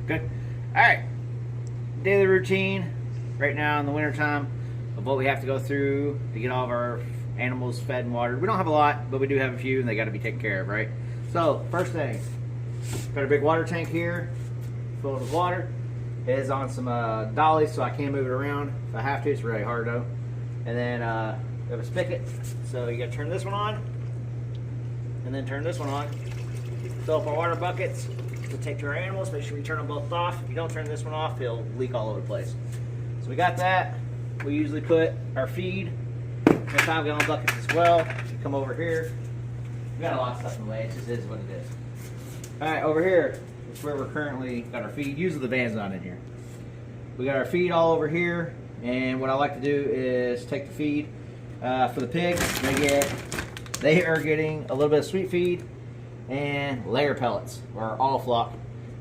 Good. Alright. Daily routine right now in the wintertime of what we have to go through to get all of our animals fed and watered. We don't have a lot, but we do have a few and they got to be taken care of, right? So, first thing, got a big water tank here, filled with water. It is on some dollies so I can move it around if I have to. It's really hard though. And then we have a spigot, so you got to turn this one on and then turn this one on. Fill up our water buckets to take to our animals. Make sure we turn them both off. If you don't turn this one off, it'll leak all over the place. So we got that. We usually put our feed in 5-gallon buckets as well. You come over here. We got a lot of stuff in the way. It just is what it is. All right, over here is where we're currently got our feed. Usually the van's not in here. We got our feed all over here, and what I like to do is take the feed for the pigs. They are getting a little bit of sweet feed and layer pellets or all flock,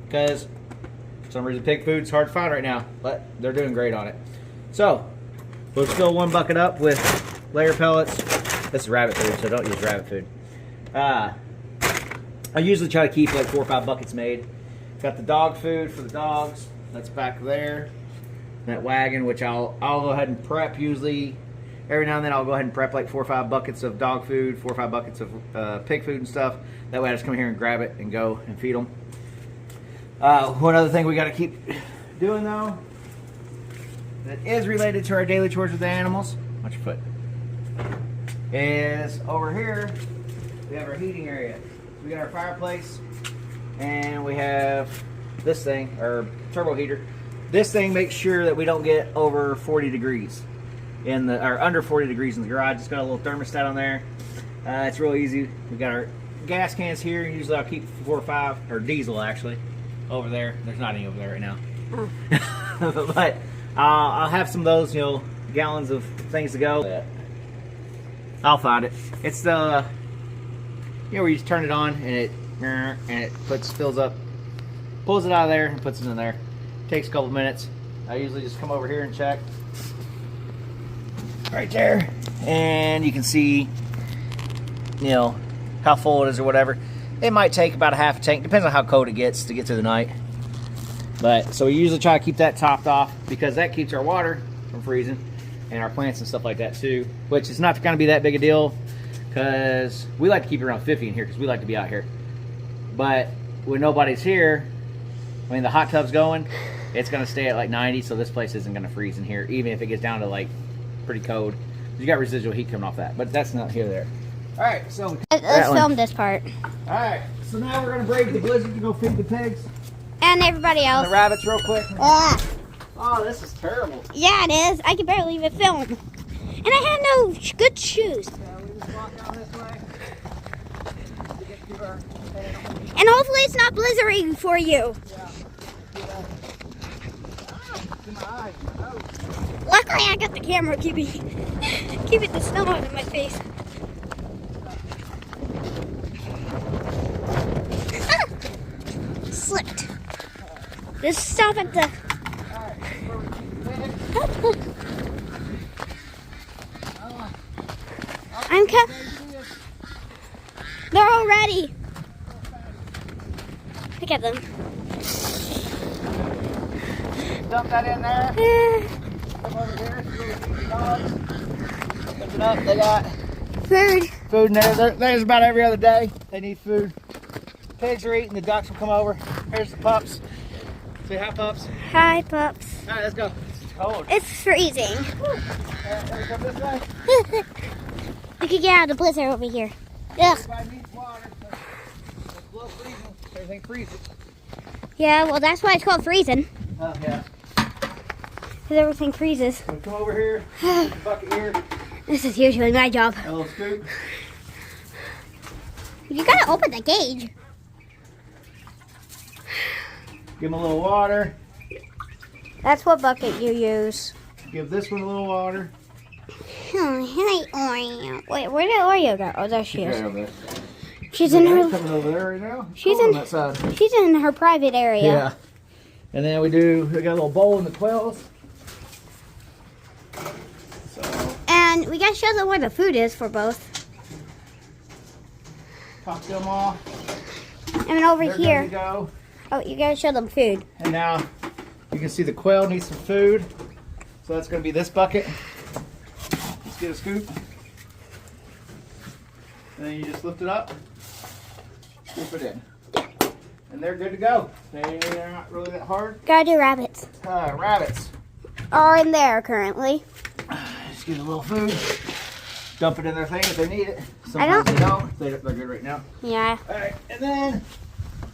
because for some reason pig food's hard to find right now, but they're doing great on it. So we'll fill one bucket up with layer pellets. This is rabbit food, so don't use rabbit food. I usually try to keep like 4 or 5 buckets made. Got the dog food for the dogs. That's back there. That wagon, which I'll go ahead and prep. Usually, every now and then I'll go ahead and prep like 4 or 5 buckets of dog food, 4 or 5 buckets of pig food and stuff. That way I just come here and grab it and go and feed them. One other thing we got to keep doing though, that is related to our daily chores with the animals, watch your foot, is over here we have our heating area. We got our fireplace and we have this thing, our turbo heater. This thing makes sure that we don't get over 40 degrees or under 40 degrees in the garage. It's got a little thermostat on there. It's real easy. We got our gas cans here. Usually I'll keep 4 or 5, or diesel actually, over there. There's not any over there right now. But I'll have some of those, gallons of things to go. I'll find it. It's the, where you just turn it on and it fills up, pulls it out of there and puts it in there. Takes a couple minutes. I usually just come over here and check. Right there. And you can see, how full it is or whatever. It might take about a half a tank. Depends on how cold it gets to get through the night. But, so we usually try to keep that topped off because that keeps our water from freezing and our plants and stuff like that too. Which is not going to be that big a deal because we like to keep it around 50 in here because we like to be out here. But when nobody's here, when the hot tub's going, it's going to stay at like 90, so this place isn't going to freeze in here, even if it gets down to like pretty cold. You got residual heat coming off that, but that's not here or there. All right, so let's film this part. All right, so now we're going to brave the blizzard to go feed the pigs and everybody else. And the rabbits, real quick. Oh, this is terrible. Yeah, it is. I can barely even film, and I have no good shoes. Yeah, we just walk down this way to get to our and hopefully it's not blizzarding for you. Yeah. My eyes, my nose. Luckily, I got the camera keeping the snow out of my face. Slipped. Just stop at the. I'm coming. They're all ready. Look at them. Dump that in there. Come over here. The dogs. Lift it up. They got food in there. There's about every other day. They need food. Pigs are eating. The ducks will come over. Here's the pups. Say hi, pups. Hi, pups. All right, let's go. It's cold. It's freezing. All right, let's go this way. We could get out of the blizzard over here. Ugh. Everybody needs water. It's below freezing. Everything freezes. Yeah, well, that's why it's called freezing. Oh, yeah. Because everything freezes. So come over here. Put the bucket here. This is usually my job. A little scoop. You gotta open the cage. Give them a little water. That's what bucket you use. Give this one a little water. Hi, Oreo. Wait, where did Oreo go? Oh, there she is. Right over there. She's in her. Coming over there right now. She's on in that side. She's in her private area. Yeah. And then we got a little bowl in the quails. So. And we gotta show them where the food is for both. Top them off. And over They're here. good to go. Oh, you gotta show them food. And now you can see the quail needs some food. So that's going to be this bucket. Let's get a scoop. And then you just lift it up, scoop it in. And they're good to go. They're not really that hard. Gotta do rabbits. Rabbits Are in there currently. just get a little food. Dump it in their thing if they need it. Sometimes they don't. They're good right now. Yeah. Alright, and then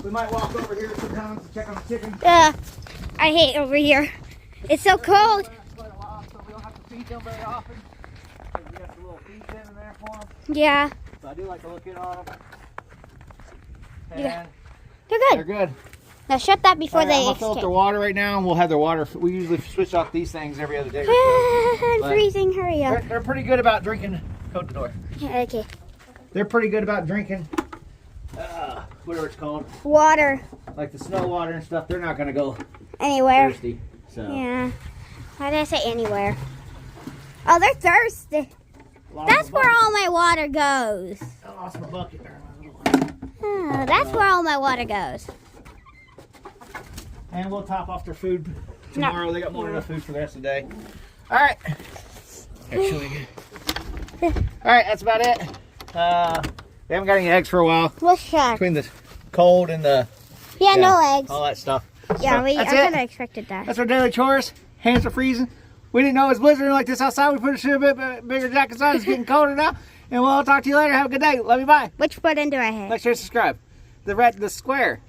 we might walk over here sometimes to check on the chicken. I hate over here. It's so cold. Quite a while, so we don't have to feed them very often. Because we got the little feed bin in there for them. Yeah. So I do like to look in on them. And Yeah. They're good. they're good. Now shut that before Alright, I'm they gonna fill up their escape. water right now, and we'll have their water. We usually switch off these things every other day. Or so. I'm But freezing. Hurry up. They're pretty good about drinking. Code the door. Yeah, okay. They're pretty good about drinking. Whatever it's called, Water. like the snow water and stuff. They're not gonna go Anywhere. thirsty. So Yeah. Why did I say anywhere? Oh, they're thirsty. Lost That's my where bucket. all my water goes. I lost my bucket there. Oh, that's where all my water goes. And we'll top off their food tomorrow. They got more than enough food for the rest of the day. All right. Actually, all right. That's about it. We haven't got any eggs for a while. What's that? Between the cold and the Yeah, no eggs. all that stuff. Yeah, So, I that's kind of it. expected that. That's our daily chores. Hands are freezing. We didn't know it was blizzarding like this outside. We put a bit bigger jackets on. It's getting colder now. And we'll talk to you later. Have a good day. Love you. Bye. Which button do I hit? Like, share, subscribe. The square.